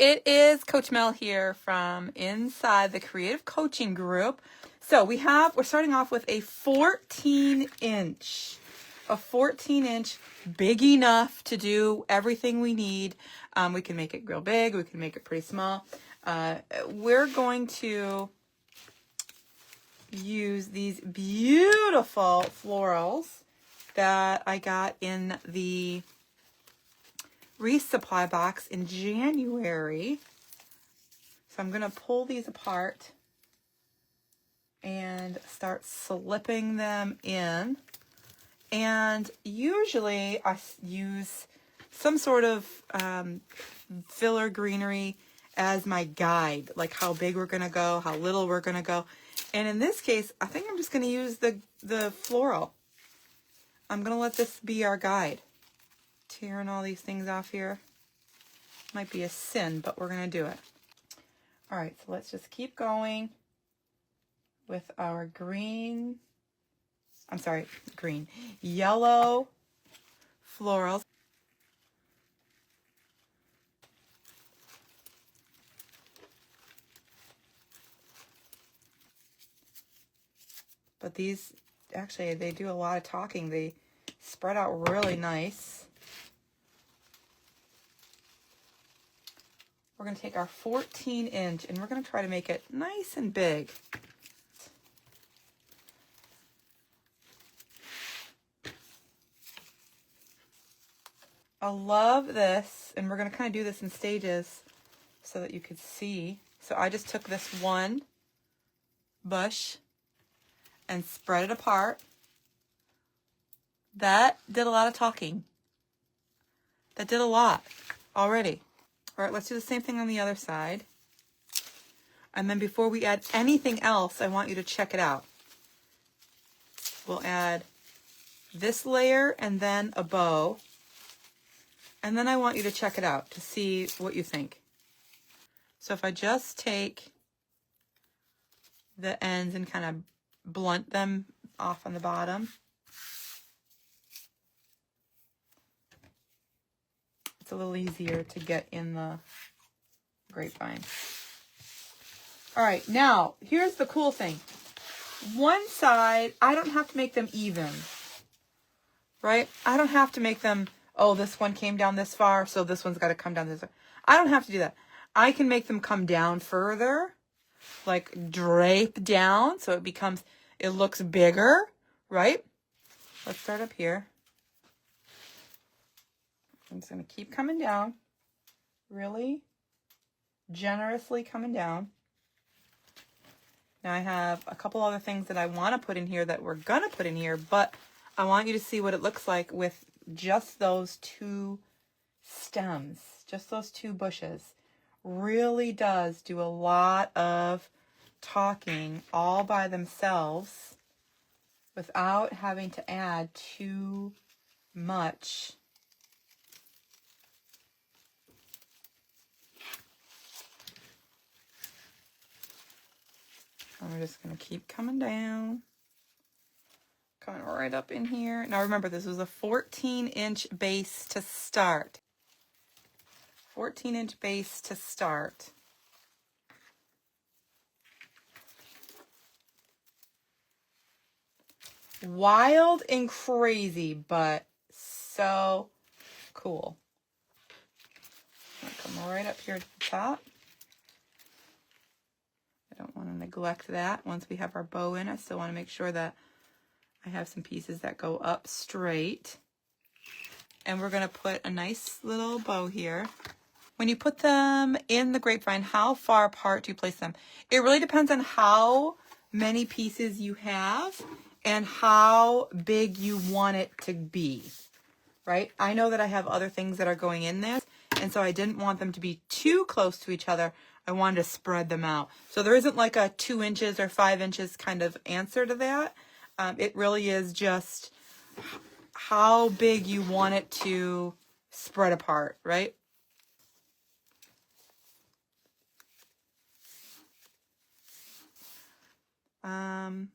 It is Coach Mel here from inside the Creative Coaching Group. So we're starting off with a 14-inch. A 14-inch, big enough to do everything we need. We can make it real big. We can make it pretty small. We're going to use these beautiful florals that I got in the wreath supply box in January. So I'm going to pull these apart and start slipping them in. And usually I use some sort of filler greenery as my guide, like how big we're going to go, how little we're going to go. And in this case, I think I'm just going to use the floral. I'm going to let this be our guide. Tearing all these things off here might be a sin, but we're going to do it. All right, so let's just keep going with our yellow florals. But these, actually, they do a lot of talking. They spread out really nice. We're going to take our 14-inch and we're going to try to make it nice and big. I love this, and we're going to kind of do this in stages so that you could see. So I just took this one bush and spread it apart. That did a lot of talking. That did a lot already. All right, let's do the same thing on the other side. And then before we add anything else, I want you to check it out. We'll add this layer and then a bow. And then I want you to check it out to see what you think. So if I just take the ends and kind of blunt them off on the bottom, it's a little easier to get in the grapevine. All right, now here's the cool thing. One side, I don't have to make them even, right? I don't have to make them, oh, this one came down this far, so this one's got to come down this far. I don't have to do that. I can make them come down further, like drape down, so it looks bigger, right? Let's start up here. I'm just going to keep coming down, really generously coming down. Now I have a couple other things that I want to put in here that we're going to put in here, but I want you to see what it looks like with just those two stems, just those two bushes. Really does do a lot of talking all by themselves without having to add too much. And we're just going to keep coming down. Coming right up in here. Now remember, this was a 14-inch base to start. 14-inch base to start. Wild and crazy, but so cool. I'm going to come right up here to the top. I don't want to neglect that. Once we have our bow in, I still want to make sure that I have some pieces that go up straight. And we're going to put a nice little bow here. When you put them in the grapevine, how far apart do you place them? It really depends on how many pieces you have and how big you want it to be, right? I know that I have other things that are going in there, and so I didn't want them to be too close to each other. I wanted to spread them out. So there isn't like a 2 inches or 5 inches kind of answer to that. It really is just how big you want it to spread apart, right? I'm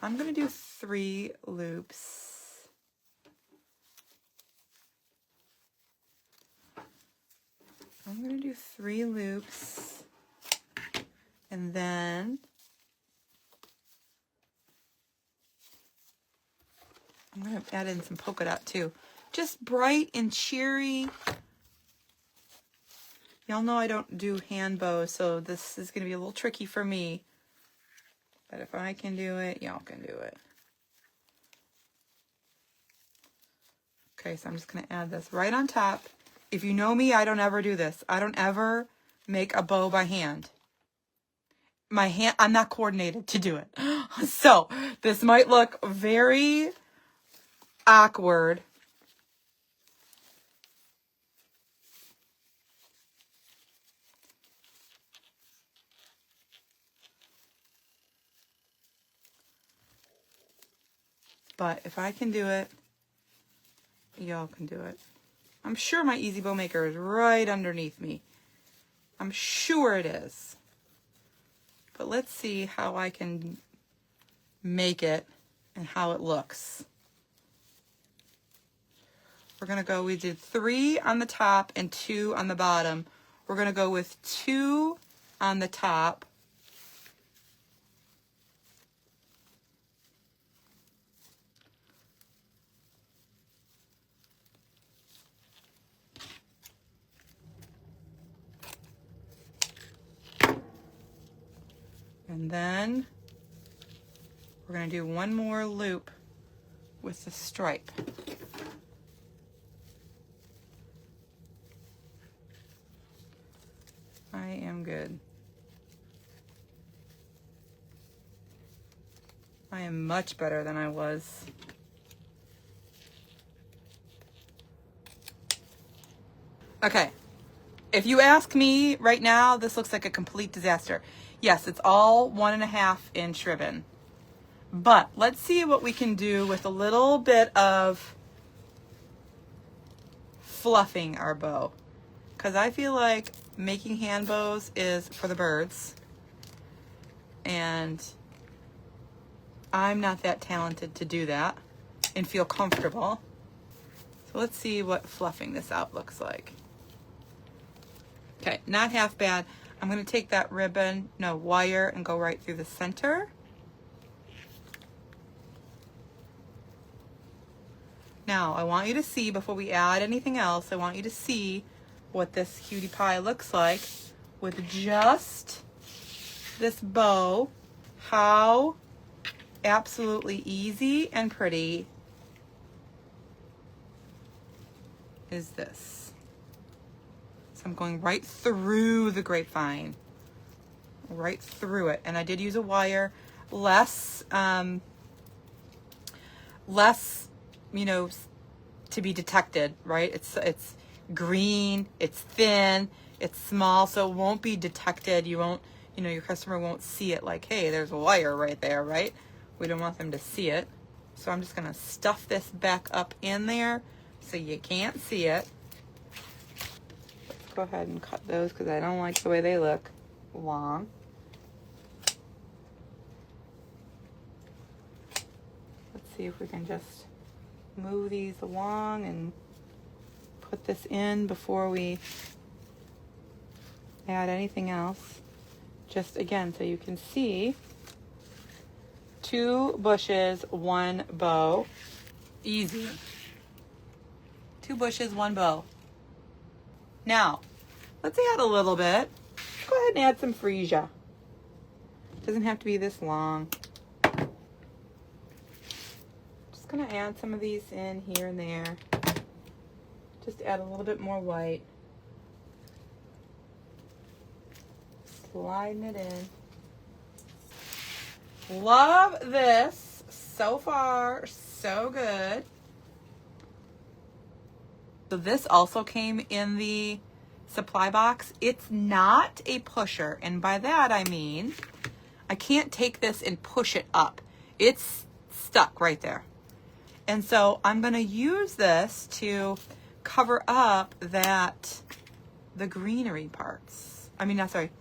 going to do 3 loops. I'm going to do 3 loops, and then I'm going to add in some polka dot too. Just bright and cheery. Y'all know I don't do hand bows, so this is going to be a little tricky for me. But if I can do it, y'all can do it. Okay, so I'm just going to add this right on top. If you know me, I don't ever do this. I don't ever make a bow by hand. I'm not coordinated to do it. So this might look very awkward. But if I can do it, y'all can do it. I'm sure my Easy Bow Maker is right underneath me. I'm sure it is. But let's see how I can make it and how it looks. We're going to go, we did 3 on the top and 2 on the bottom. We're going to go with 2 on the top. And then we're going to do 1 more loop with the stripe. I am good. I am much better than I was. Okay. If you ask me right now, this looks like a complete disaster. Yes, it's all 1.5 inch ribbon. But let's see what we can do with a little bit of fluffing our bow. Because I feel like making hand bows is for the birds. And I'm not that talented to do that and feel comfortable. So let's see what fluffing this out looks like. Okay, not half bad. I'm going to take that ribbon, no, wire, and go right through the center. Now, I want you to see, before we add anything else, I want you to see what this cutie pie looks like with just this bow. How absolutely easy and pretty is this? So I'm going right through the grapevine, right through it. And I did use a wire, less, you know, to be detected, right? It's green, it's thin, it's small, so it won't be detected. You won't, you know, your customer won't see it like, hey, there's a wire right there, right? We don't want them to see it. So I'm just gonna stuff this back up in there so you can't see it. Let's go ahead and cut those because I don't like the way they look long. Let's see if we can just move these along and put this in before we add anything else. Just again, so you can see 2 bushes, 1 bow. Easy. 2 bushes, 1 bow. Now, let's add a little bit. Go ahead and add some freesia. Doesn't have to be this long. Just gonna add some of these in here and there. Just add a little bit more white. Sliding it in. Love this. So far, so good. So this also came in the supply box. It's not a pusher, and by that I mean I can't take this and push it up. It's stuck right there. And so I'm going to use this to cover up the greenery parts. I mean, not sorry,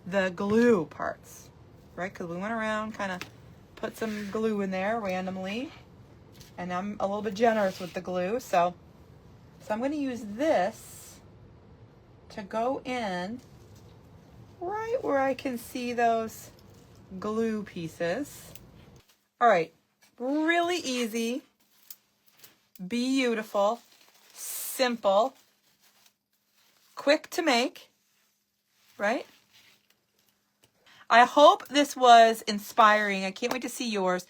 the glue parts, right? Because we went around, kind of put some glue in there randomly, and I'm a little bit generous with the glue, so I'm going to use this to go in right where I can see those glue pieces. All right, really easy, beautiful, simple, quick to make, right? I hope this was inspiring. I can't wait to see yours.